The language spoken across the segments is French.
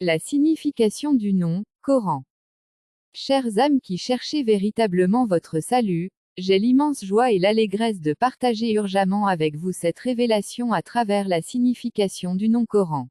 La signification du nom, Coran. Chères âmes qui cherchez véritablement votre salut, j'ai l'immense joie et l'allégresse de partager urgemment avec vous cette révélation à travers la signification du nom Coran.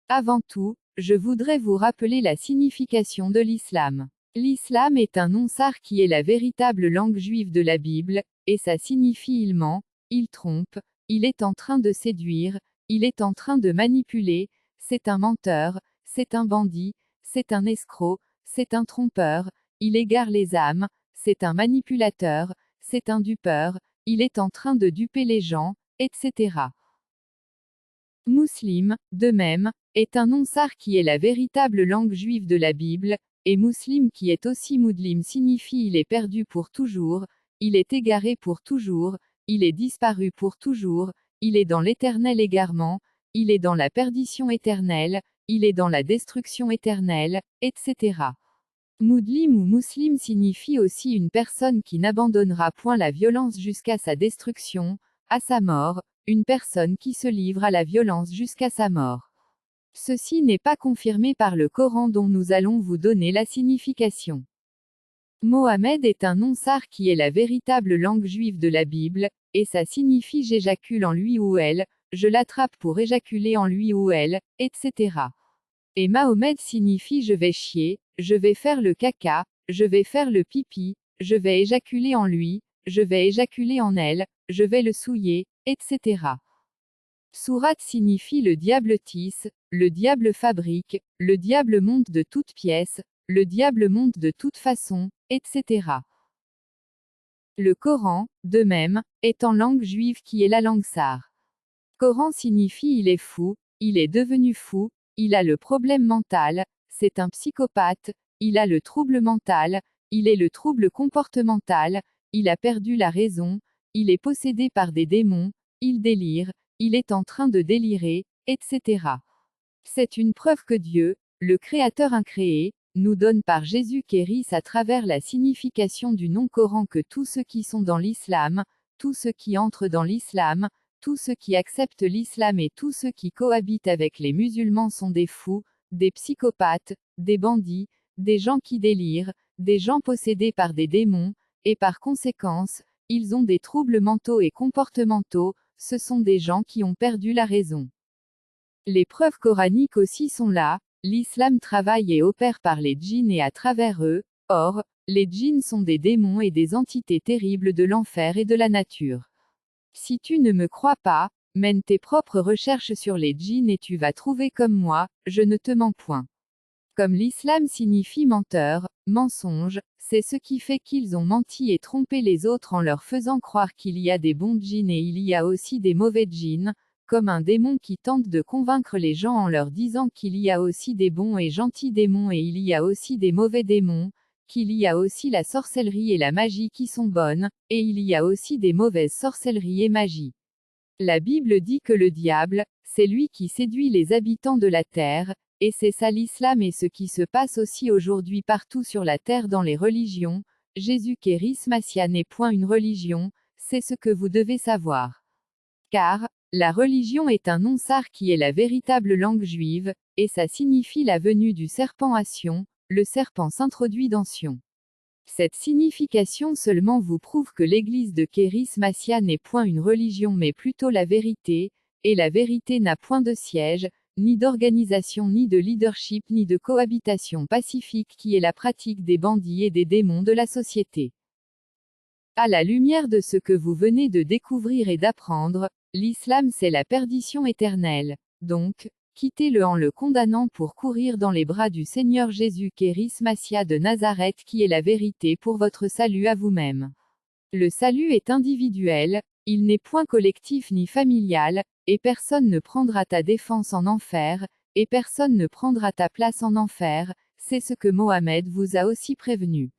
Avant tout, je voudrais vous rappeler la signification de l'islam. L'islam est un nom sar qui est la véritable langue juive de la Bible, et ça signifie il ment, il trompe, il est en train de séduire, il est en train de manipuler, c'est un menteur, c'est un bandit, c'est un escroc, c'est un trompeur, il égare les âmes, c'est un manipulateur, c'est un dupeur, il est en train de duper les gens, etc. Muslim, de même, est un nom sar qui est la véritable langue juive de la Bible, et muslim qui est aussi moudlim signifie il est perdu pour toujours, il est égaré pour toujours, il est disparu pour toujours, il est dans l'éternel égarement, il est dans la perdition éternelle, il est dans la destruction éternelle, etc. Moudlim ou muslim signifie aussi une personne qui n'abandonnera point la violence jusqu'à sa destruction, à sa mort, une personne qui se livre à la violence jusqu'à sa mort. Ceci n'est pas confirmé par le Coran dont nous allons vous donner la signification. Mohammed est un nom sar qui est la véritable langue juive de la Bible, et ça signifie j'éjacule en lui ou elle, je l'attrape pour éjaculer en lui ou elle, etc. Et Mahomet signifie je vais chier, je vais faire le caca, je vais faire le pipi, je vais éjaculer en lui, je vais éjaculer en elle, je vais le souiller, etc. Sourate signifie le diable tisse, le diable fabrique, le diable monte de toutes pièces, le diable monte de toute façon, etc. Le Coran, de même, est en langue juive qui est la langue sar. Coran signifie il est fou, il est devenu fou, il a le problème mental, c'est un psychopathe, il a le trouble mental, il est le trouble comportemental, il a perdu la raison, il est possédé par des démons, il délire, il est en train de délirer, etc. C'est une preuve que Dieu, le Créateur incréé, nous donne par Jésus Kéris à travers la signification du nom Coran que tous ceux qui sont dans l'islam, tous ceux qui entrent dans l'islam, tous ceux qui acceptent l'islam et tous ceux qui cohabitent avec les musulmans sont des fous, des psychopathes, des bandits, des gens qui délirent, des gens possédés par des démons, et par conséquence, ils ont des troubles mentaux et comportementaux, ce sont des gens qui ont perdu la raison. Les preuves coraniques aussi sont là, l'islam travaille et opère par les djinns et à travers eux, or, les djinns sont des démons et des entités terribles de l'enfer et de la nature. Si tu ne me crois pas, mène tes propres recherches sur les djinns et tu vas trouver comme moi, je ne te mens point. Comme l'islam signifie menteur, mensonge, c'est ce qui fait qu'ils ont menti et trompé les autres en leur faisant croire qu'il y a des bons djinns et il y a aussi des mauvais djinns, comme un démon qui tente de convaincre les gens en leur disant qu'il y a aussi des bons et gentils démons et il y a aussi des mauvais démons, qu'il y a aussi la sorcellerie et la magie qui sont bonnes, et il y a aussi des mauvaises sorcelleries et magies. La Bible dit que le diable, c'est lui qui séduit les habitants de la terre, et c'est ça l'islam et ce qui se passe aussi aujourd'hui partout sur la terre dans les religions. Jésus Kéris Massia n'est point une religion, c'est ce que vous devez savoir. Car, la religion est un nom sar qui est la véritable langue juive, et ça signifie la venue du serpent à Sion, le serpent s'introduit dans Sion. Cette signification seulement vous prouve que l'église de Kéris Massia n'est point une religion mais plutôt la vérité, et la vérité n'a point de siège, ni d'organisation ni de leadership ni de cohabitation pacifique qui est la pratique des bandits et des démons de la société. À la lumière de ce que vous venez de découvrir et d'apprendre, l'islam c'est la perdition éternelle, donc, quittez-le en le condamnant pour courir dans les bras du Seigneur Jésus Kéris Massia de Nazareth qui est la vérité pour votre salut à vous-même. Le salut est individuel, il n'est point collectif ni familial, et personne ne prendra ta défense en enfer, et personne ne prendra ta place en enfer, c'est ce que Mohammed vous a aussi prévenu.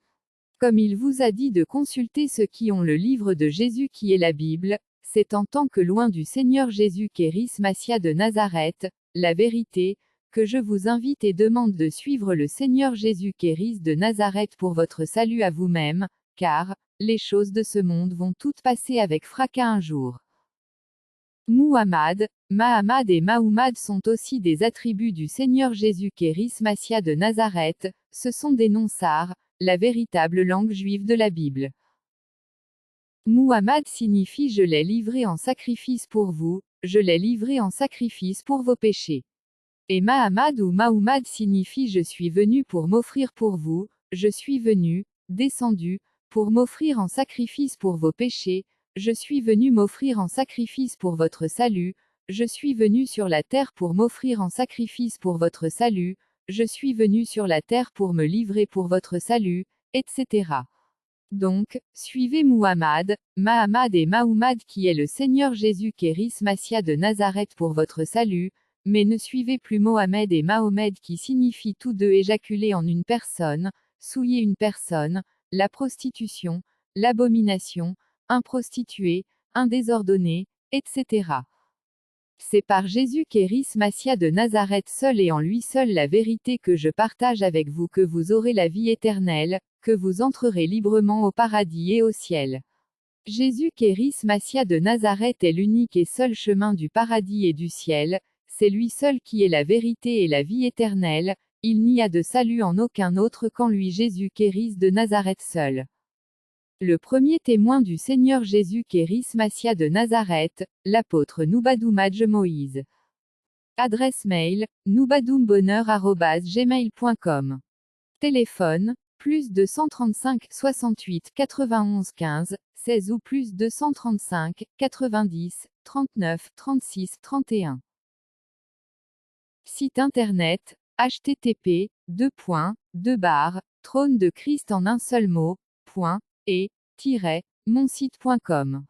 Comme il vous a dit de consulter ceux qui ont le livre de Jésus qui est la Bible, c'est en tant que loin du Seigneur Jésus Kéris Massia de Nazareth, la vérité, que je vous invite et demande de suivre le Seigneur Jésus Kéris de Nazareth pour votre salut à vous-même, car, les choses de ce monde vont toutes passer avec fracas un jour. Muhammad, Mahamad et Mahoumad sont aussi des attributs du Seigneur Jésus Kéris Massia de Nazareth, ce sont des noms sars, la véritable langue juive de la Bible. Muhammad signifie je l'ai livré en sacrifice pour vous, je l'ai livré en sacrifice pour vos péchés. Et Mahamad ou Mahoumad signifie je suis venu pour m'offrir pour vous, je suis venu, descendu, pour m'offrir en sacrifice pour vos péchés, je suis venu m'offrir en sacrifice pour votre salut, je suis venu sur la terre pour m'offrir en sacrifice pour votre salut, je suis venu sur la terre pour me livrer pour votre salut, etc. Donc, suivez Muhammad, Mahamad et Mahoumad qui est le Seigneur Jésus Kéris Massia de Nazareth pour votre salut, mais ne suivez plus Mohamed et Mahomet qui signifient tous deux éjaculer en une personne, souiller une personne, la prostitution, l'abomination, un prostitué, un désordonné, etc. C'est par Jésus Kéris Massia de Nazareth seul et en lui seul la vérité que je partage avec vous que vous aurez la vie éternelle, que vous entrerez librement au paradis et au ciel. Jésus Kéris Massia de Nazareth est l'unique et seul chemin du paradis et du ciel, c'est lui seul qui est la vérité et la vie éternelle, il n'y a de salut en aucun autre qu'en lui Jésus Kéris de Nazareth seul. Le premier témoin du Seigneur Jésus Kéris Massia de Nazareth, l'apôtre Noubadoumadj Moïse. Adresse mail, noubadoumbonheur@gmail.com. Téléphone, plus 235 68 91 15, 16 ou plus 235 90 39 36 31. Site internet, http trône de Christ en un seul mot, @monsite.com.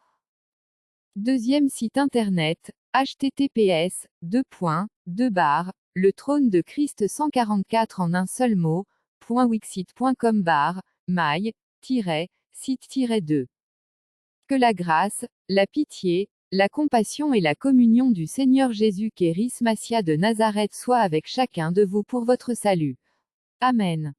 Deuxième site internet, https le trône de Christ 144 en un seul mot, .wixsite.com my-site-2. Que la grâce, la pitié, la compassion et la communion du Seigneur Jésus Kéris Massia de Nazareth soient avec chacun de vous pour votre salut. Amen.